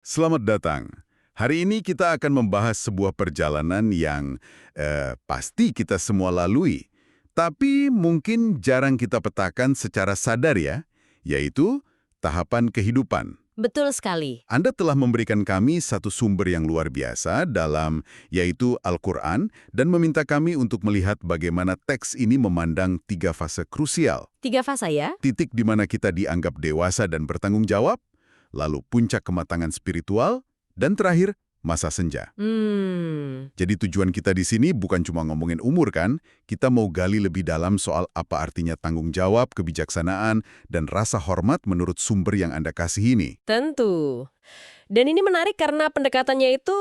Selamat datang. Hari ini kita akan membahas sebuah perjalanan yang pasti kita semua lalui, tapi mungkin jarang kita petakan secara sadar ya, yaitu tahapan kehidupan. Betul sekali. Anda telah memberikan kami satu sumber yang luar biasa yaitu Al-Quran, dan meminta kami untuk melihat bagaimana teks ini memandang tiga fase krusial. Tiga fase ya? Titik di mana kita dianggap dewasa dan bertanggung jawab, lalu puncak kematangan spiritual, dan terakhir, masa senja. Jadi tujuan kita di sini bukan cuma ngomongin umur kan, kita mau gali lebih dalam soal apa artinya tanggung jawab, kebijaksanaan, dan rasa hormat menurut sumber yang Anda kasih ini. Tentu. Dan ini menarik karena pendekatannya itu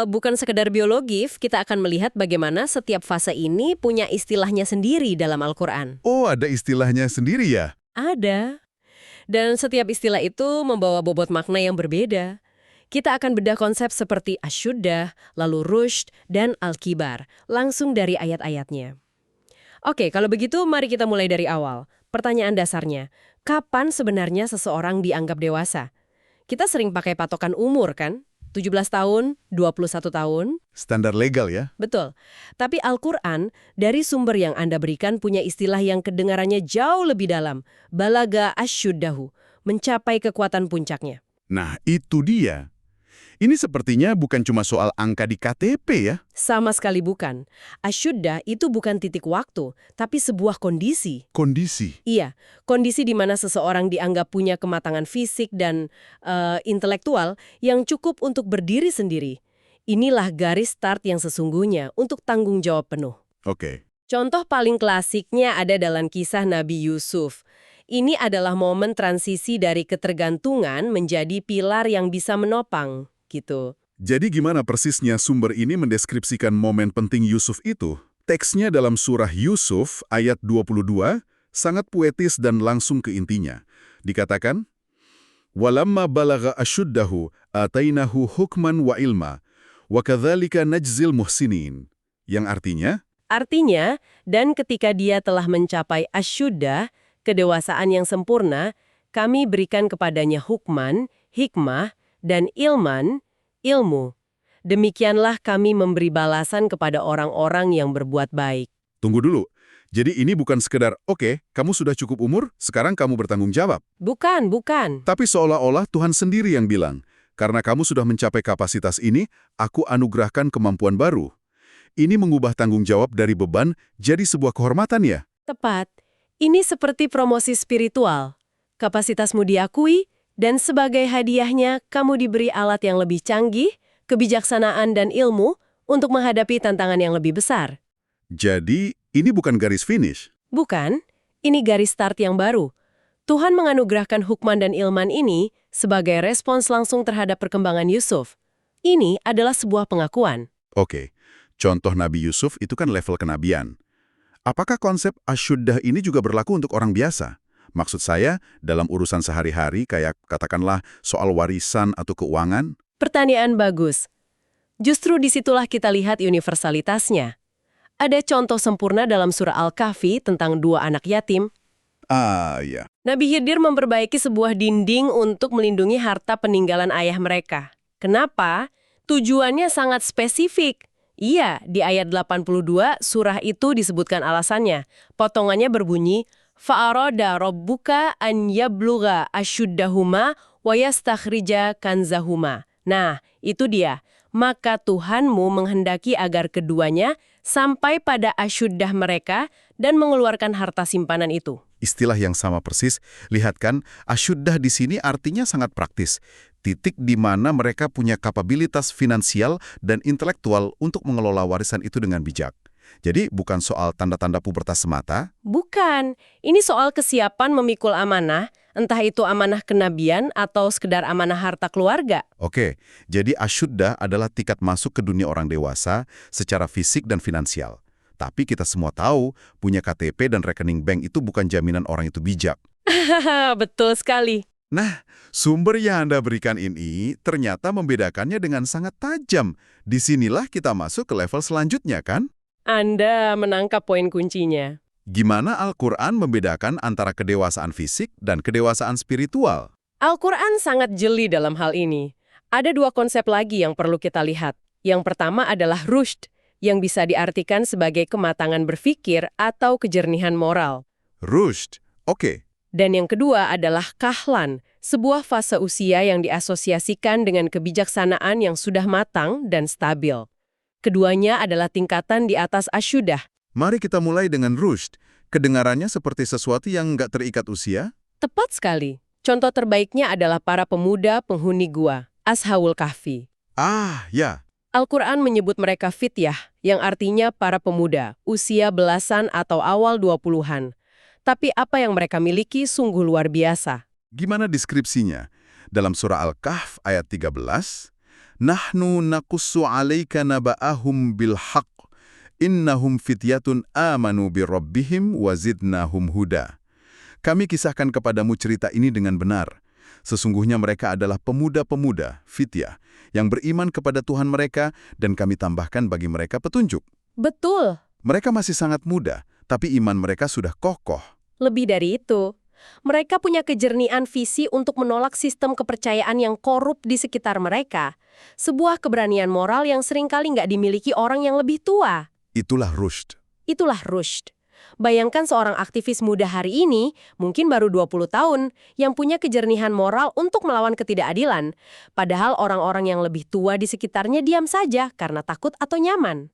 bukan sekedar biologis, kita akan melihat bagaimana setiap fase ini punya istilahnya sendiri dalam Al-Quran. Oh, ada istilahnya sendiri ya? Ada. Dan setiap istilah itu membawa bobot makna yang berbeda. Kita akan bedah konsep seperti asyuddah, lalu rushd, dan al-kibar, langsung dari ayat-ayatnya. Oke, kalau begitu mari kita mulai dari awal. Pertanyaan dasarnya, kapan sebenarnya seseorang dianggap dewasa? Kita sering pakai patokan umur kan? 17 tahun, 21 tahun. Standar legal ya? Betul. Tapi Al-Quran, dari sumber yang Anda berikan punya istilah yang kedengarannya jauh lebih dalam. Balaga asyuddahu, mencapai kekuatan puncaknya. Nah, itu dia. Ini sepertinya bukan cuma soal angka di KTP ya? Sama sekali bukan. Asyuddah itu bukan titik waktu, tapi sebuah kondisi. Kondisi. Iya, kondisi di mana seseorang dianggap punya kematangan fisik dan intelektual yang cukup untuk berdiri sendiri. Inilah garis start yang sesungguhnya untuk tanggung jawab penuh. Oke. Contoh paling klasiknya ada dalam kisah Nabi Yusuf. Ini adalah momen transisi dari ketergantungan menjadi pilar yang bisa menopang, gitu. Jadi gimana persisnya sumber ini mendeskripsikan momen penting Yusuf itu? Teksnya dalam surah Yusuf ayat 22 sangat puetis dan langsung ke intinya. Dikatakan, "Walamma balagha asyuddahu atainahu hukman wa ilma, wa kadzalika najzil muhsinin." Yang Artinya, dan ketika dia telah mencapai asyuddah, kedewasaan yang sempurna, kami berikan kepadanya hukman, hikmah, dan ilmu. Demikianlah kami memberi balasan kepada orang-orang yang berbuat baik. tunggu dulu. Jadi ini bukan sekedar, oke, kamu sudah cukup umur, sekarang kamu bertanggung jawab. Bukan. Tapi seolah-olah Tuhan sendiri yang bilang, karena kamu sudah mencapai kapasitas ini, aku anugerahkan kemampuan baru. Ini mengubah tanggung jawab dari beban jadi sebuah kehormatan ya? Tepat. Ini seperti promosi spiritual. Kapasitasmu diakui, dan sebagai hadiahnya, kamu diberi alat yang lebih canggih, kebijaksanaan dan ilmu untuk menghadapi tantangan yang lebih besar. Jadi, ini bukan garis finish. Bukan, ini garis start yang baru. Tuhan menganugerahkan hukman dan ilman ini sebagai respons langsung terhadap perkembangan Yusuf. Ini adalah sebuah pengakuan. Oke, contoh Nabi Yusuf itu kan level kenabian. Apakah konsep asyuddah ini juga berlaku untuk orang biasa? Maksud saya, dalam urusan sehari-hari kayak katakanlah soal warisan atau keuangan? Pertanyaan bagus. Justru disitulah kita lihat universalitasnya. Ada contoh sempurna dalam surah Al-Kahfi tentang dua anak yatim. Ah, ya. Nabi Khidir memperbaiki sebuah dinding untuk melindungi harta peninggalan ayah mereka. Kenapa? Tujuannya sangat spesifik. Iya, di ayat 82 surah itu disebutkan alasannya. Potongannya berbunyi, Fa'aroda robbuka an yablugha ashuddahuma wa yastakhrija kanzahuma. Nah, itu dia. Maka Tuhanmu menghendaki agar keduanya sampai pada asyuddah mereka dan mengeluarkan harta simpanan itu. Istilah yang sama persis, lihat kan, asyuddah di sini artinya sangat praktis. Titik di mana mereka punya kapabilitas finansial dan intelektual untuk mengelola warisan itu dengan bijak. Jadi bukan soal tanda-tanda pubertas semata. Bukan. Ini soal kesiapan memikul amanah, entah itu amanah kenabian atau sekedar amanah harta keluarga. Oke, jadi asyuddah adalah tiket masuk ke dunia orang dewasa secara fisik dan finansial. Tapi kita semua tahu, punya KTP dan rekening bank itu bukan jaminan orang itu bijak. Betul sekali. Nah, sumber yang Anda berikan ini ternyata membedakannya dengan sangat tajam. Disinilah kita masuk ke level selanjutnya, kan? Anda menangkap poin kuncinya. Gimana Al-Quran membedakan antara kedewasaan fisik dan kedewasaan spiritual? Al-Quran sangat jeli dalam hal ini. Ada dua konsep lagi yang perlu kita lihat. Yang pertama adalah rushd, yang bisa diartikan sebagai kematangan berpikir atau kejernihan moral. Rushd, oke. Dan yang kedua adalah kahlan, sebuah fase usia yang diasosiasikan dengan kebijaksanaan yang sudah matang dan stabil. Keduanya adalah tingkatan di atas asyudah. Mari kita mulai dengan rushd. Kedengarannya seperti sesuatu yang nggak terikat usia? Tepat sekali. Contoh terbaiknya adalah para pemuda penghuni gua, Ashabul Kahfi. Ah, ya. Al-Quran menyebut mereka fityah, yang artinya para pemuda, usia belasan atau awal 20-an. Tapi apa yang mereka miliki sungguh luar biasa. Gimana deskripsinya? Dalam surah Al-Kahf ayat 13, Nahnu naqussu 'alaika naba'ahum bil haqq, innahum fityatun amanu birabbihim wa zidnahum huda. Kami kisahkan kepadamu cerita ini dengan benar. Sesungguhnya mereka adalah pemuda-pemuda, fityah, yang beriman kepada Tuhan mereka dan kami tambahkan bagi mereka petunjuk. Betul. Mereka masih sangat muda, tapi iman mereka sudah kokoh. Lebih dari itu, mereka punya kejernihan visi untuk menolak sistem kepercayaan yang korup di sekitar mereka. Sebuah keberanian moral yang seringkali nggak dimiliki orang yang lebih tua. Itulah rushd. Itulah rushd. Bayangkan seorang aktivis muda hari ini, mungkin baru 20 tahun, yang punya kejernihan moral untuk melawan ketidakadilan. Padahal orang-orang yang lebih tua di sekitarnya diam saja karena takut atau nyaman.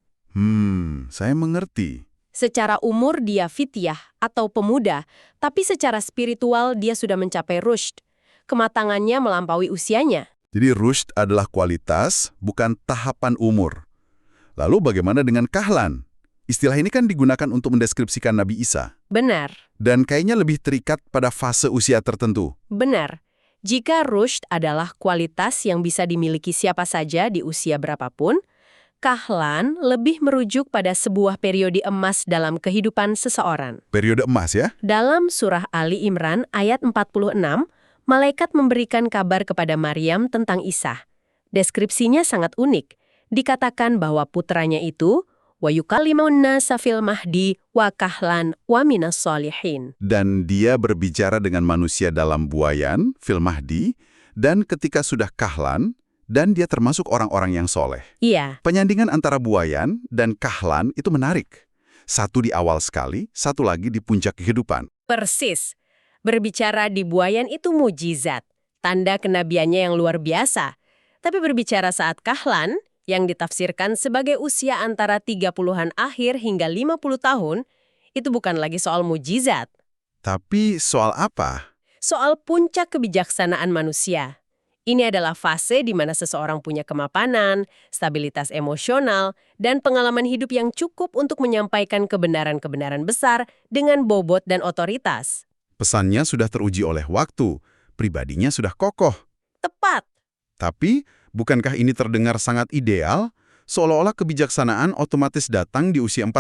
Saya mengerti. Secara umur dia fityah atau pemuda, tapi secara spiritual dia sudah mencapai rushd. Kematangannya melampaui usianya. Jadi rushd adalah kualitas, bukan tahapan umur. Lalu bagaimana dengan kahlan? Istilah ini kan digunakan untuk mendeskripsikan Nabi Isa. Benar. Dan kayaknya lebih terikat pada fase usia tertentu. Benar. Jika rushd adalah kualitas yang bisa dimiliki siapa saja di usia berapapun, kahlan lebih merujuk pada sebuah periode emas dalam kehidupan seseorang. Periode emas ya? Dalam surah Ali Imran ayat 46, malaikat memberikan kabar kepada Maryam tentang Isa. Deskripsinya sangat unik. Dikatakan bahwa putranya itu wa yukallimun nasa fil mahdi wa kahlan wa minas sholihin. Dan dia berbicara dengan manusia dalam buayan, fil mahdi, dan ketika sudah kahlan, dan dia termasuk orang-orang yang soleh. Iya. Penyandingan antara buayan dan kahlan itu menarik. Satu di awal sekali, satu lagi di puncak kehidupan. Persis. Berbicara di buayan itu mujizat, tanda kenabiannya yang luar biasa. Tapi berbicara saat kahlan, yang ditafsirkan sebagai usia antara 30-an akhir hingga 50 tahun, itu bukan lagi soal mujizat. Tapi soal apa? Soal puncak kebijaksanaan manusia. Ini adalah fase di mana seseorang punya kemapanan, stabilitas emosional, dan pengalaman hidup yang cukup untuk menyampaikan kebenaran-kebenaran besar dengan bobot dan otoritas. Pesannya sudah teruji oleh waktu, pribadinya sudah kokoh. Tepat. Tapi, bukankah ini terdengar sangat ideal? Seolah-olah kebijaksanaan otomatis datang di usia 40.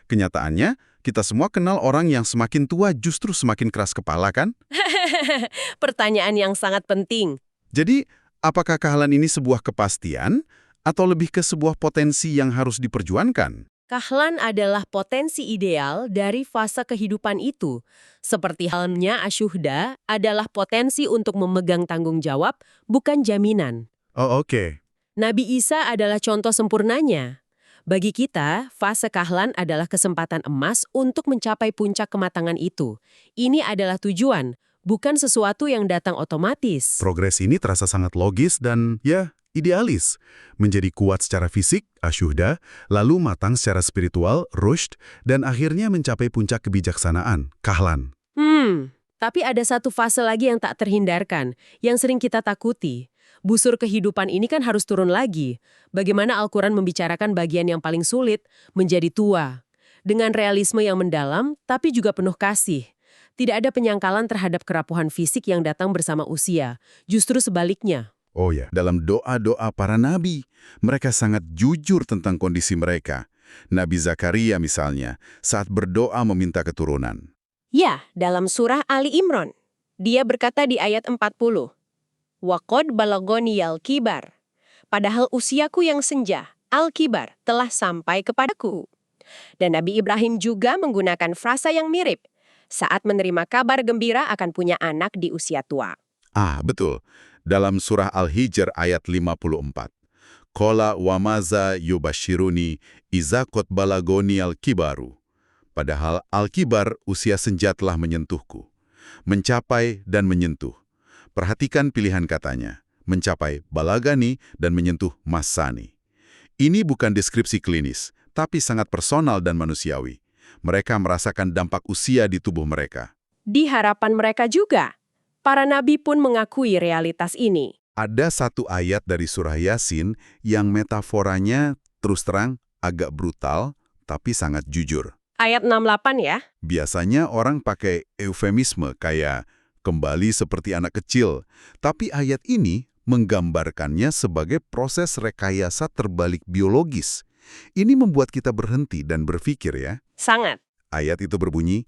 Kenyataannya, kita semua kenal orang yang semakin tua justru semakin keras kepala, kan? Pertanyaan yang sangat penting. Jadi, apakah kahlan ini sebuah kepastian atau lebih ke sebuah potensi yang harus diperjuangkan? Kahlan adalah potensi ideal dari fase kehidupan itu. Seperti halnya asyuhda adalah potensi untuk memegang tanggung jawab, bukan jaminan. Oh, oke. Nabi Isa adalah contoh sempurnanya. Bagi kita, fase kahlan adalah kesempatan emas untuk mencapai puncak kematangan itu. Ini adalah tujuan, bukan sesuatu yang datang otomatis. Progres ini terasa sangat logis dan, ya, idealis. Menjadi kuat secara fisik, asyuhda, lalu matang secara spiritual, rushd, dan akhirnya mencapai puncak kebijaksanaan, kahlan. Tapi ada satu fase lagi yang tak terhindarkan, yang sering kita takuti. Busur kehidupan ini kan harus turun lagi. Bagaimana Al-Quran membicarakan bagian yang paling sulit, menjadi tua. Dengan realisme yang mendalam, tapi juga penuh kasih. Tidak ada penyangkalan terhadap kerapuhan fisik yang datang bersama usia. Justru sebaliknya. Oh ya, dalam doa-doa para nabi, mereka sangat jujur tentang kondisi mereka. Nabi Zakaria misalnya, saat berdoa meminta keturunan. Ya, dalam surah Ali Imran. Dia berkata di ayat 40, Waqad balagoni al-kibar. Padahal usiaku yang senja, al-kibar, telah sampai kepadaku. Dan Nabi Ibrahim juga menggunakan frasa yang mirip saat menerima kabar gembira akan punya anak di usia tua. Ah, betul. Dalam surah Al-Hijr ayat 54. Qala wa maza yubashiruni iza qad balagoni al-kibaru. Padahal al-kibar usia senja telah menyentuhku. Mencapai dan menyentuh. Perhatikan pilihan katanya. Mencapai balagani dan menyentuh masani. Ini bukan deskripsi klinis, tapi sangat personal dan manusiawi. Mereka merasakan dampak usia di tubuh mereka. Di harapan mereka juga, para nabi pun mengakui realitas ini. Ada satu ayat dari surah Yasin yang metaforanya terus terang agak brutal, tapi sangat jujur. Ayat 68 ya. Biasanya orang pakai eufemisme kayak kembali seperti anak kecil, tapi ayat ini menggambarkannya sebagai proses rekayasa terbalik biologis. Ini membuat kita berhenti dan berpikir ya. Sangat. Ayat itu berbunyi,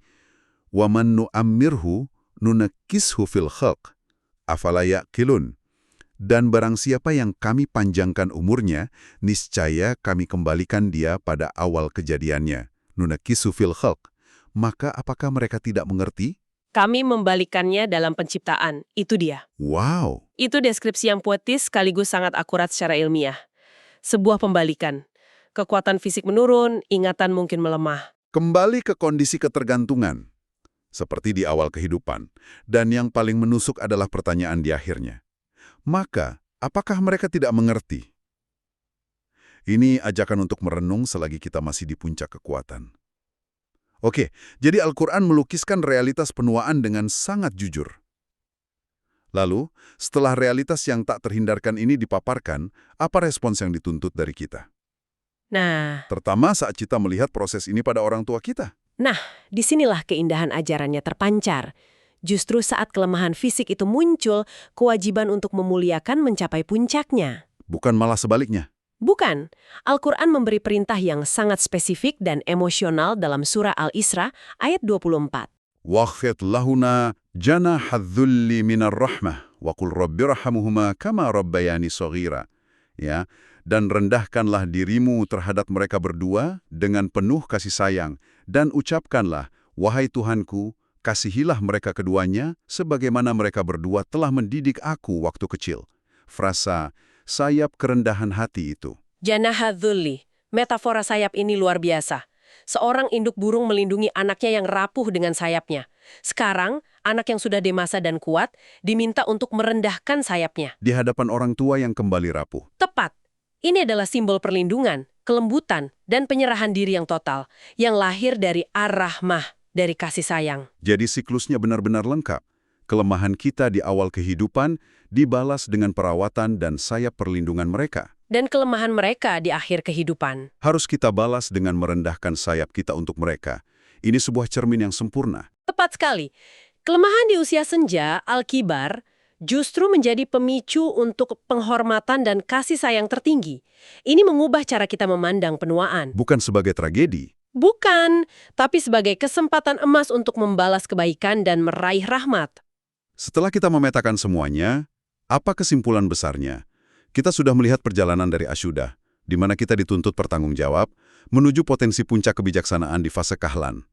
وَمَنْ نُؤَمِّرْهُ نُنَكِّسْهُ فِي الْخَلْقِ أَفَلَا يَأْقِلُونَ. Dan barang siapa yang kami panjangkan umurnya, niscaya kami kembalikan dia pada awal kejadiannya. Nunakisu fil khalq. Maka apakah mereka tidak mengerti? Kami membalikannya dalam penciptaan. Itu dia. Wow! Itu deskripsi yang puitis sekaligus sangat akurat secara ilmiah. Sebuah pembalikan. Kekuatan fisik menurun, ingatan mungkin melemah. Kembali ke kondisi ketergantungan. Seperti di awal kehidupan. Dan yang paling menusuk adalah pertanyaan di akhirnya. Maka, apakah mereka tidak mengerti? Ini ajakan untuk merenung selagi kita masih di puncak kekuatan. Oke, jadi Al-Quran melukiskan realitas penuaan dengan sangat jujur. Lalu, setelah realitas yang tak terhindarkan ini dipaparkan, apa respons yang dituntut dari kita? Nah, Terutama saat kita melihat proses ini pada orang tua kita. disinilah keindahan ajarannya terpancar. Justru saat kelemahan fisik itu muncul, kewajiban untuk memuliakan mencapai puncaknya. Bukan malah sebaliknya. Bukan. Al-Quran memberi perintah yang sangat spesifik dan emosional dalam surah Al-Isra ayat 24. وَخْفِضْ لَهُنَا جَنَاحَ الذُّلِّ مِنَ الرَّحْمَةِ وَقُلْ رَبِّ ارْحَمْهُمَا كَمَا رَبَّيَانِي صَغِيرًا. Ya, dan rendahkanlah dirimu terhadap mereka berdua dengan penuh kasih sayang, dan ucapkanlah, wahai Tuhanku, kasihilah mereka keduanya sebagaimana mereka berdua telah mendidik aku waktu kecil. Frasa sayap kerendahan hati itu. Janahadzulli. Metafora sayap ini luar biasa. Seorang induk burung melindungi anaknya yang rapuh dengan sayapnya. Sekarang, anak yang sudah dewasa dan kuat diminta untuk merendahkan sayapnya. Di hadapan orang tua yang kembali rapuh. Tepat. Ini adalah simbol perlindungan, kelembutan, dan penyerahan diri yang total, yang lahir dari ar-rahmah, dari kasih sayang. Jadi siklusnya benar-benar lengkap. Kelemahan kita di awal kehidupan dibalas dengan perawatan dan sayap perlindungan mereka. Dan kelemahan mereka di akhir kehidupan. Harus kita balas dengan merendahkan sayap kita untuk mereka. Ini sebuah cermin yang sempurna. Tepat sekali. Kelemahan di usia senja, al-kibar, justru menjadi pemicu untuk penghormatan dan kasih sayang tertinggi. Ini mengubah cara kita memandang penuaan. Bukan sebagai tragedi. Bukan, tapi sebagai kesempatan emas untuk membalas kebaikan dan meraih rahmat. Setelah kita memetakan semuanya, apa kesimpulan besarnya? Kita sudah melihat perjalanan dari Asyudah, di mana kita dituntut bertanggung jawab, menuju potensi puncak kebijaksanaan di fase kahlan.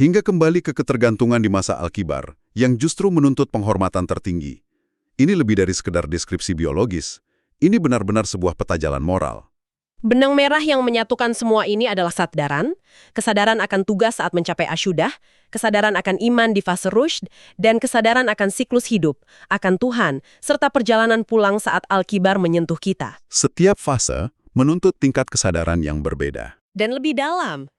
Hingga kembali ke ketergantungan di masa Al-Kibar, yang justru menuntut penghormatan tertinggi. Ini lebih dari sekedar deskripsi biologis. Ini benar-benar sebuah peta jalan moral. Benang merah yang menyatukan semua ini adalah kesadaran akan tugas saat mencapai asyudah, kesadaran akan iman di fase rushd, dan kesadaran akan siklus hidup, akan Tuhan, serta perjalanan pulang saat Al-Kibar menyentuh kita. Setiap fase menuntut tingkat kesadaran yang berbeda. Dan lebih dalam.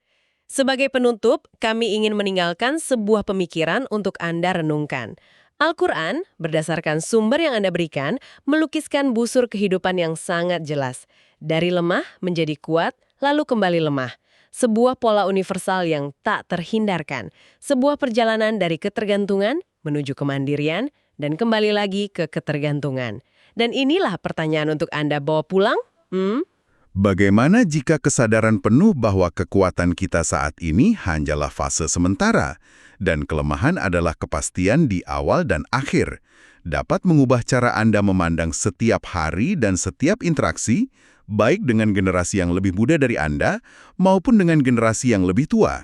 Sebagai penutup, kami ingin meninggalkan sebuah pemikiran untuk Anda renungkan. Al-Quran, berdasarkan sumber yang Anda berikan, melukiskan busur kehidupan yang sangat jelas. Dari lemah menjadi kuat, lalu kembali lemah. Sebuah pola universal yang tak terhindarkan. Sebuah perjalanan dari ketergantungan menuju kemandirian dan kembali lagi ke ketergantungan. Dan inilah pertanyaan untuk Anda bawa pulang. Bagaimana jika kesadaran penuh bahwa kekuatan kita saat ini hanyalah fase sementara dan kelemahan adalah kepastian di awal dan akhir, dapat mengubah cara Anda memandang setiap hari dan setiap interaksi, baik dengan generasi yang lebih muda dari Anda maupun dengan generasi yang lebih tua?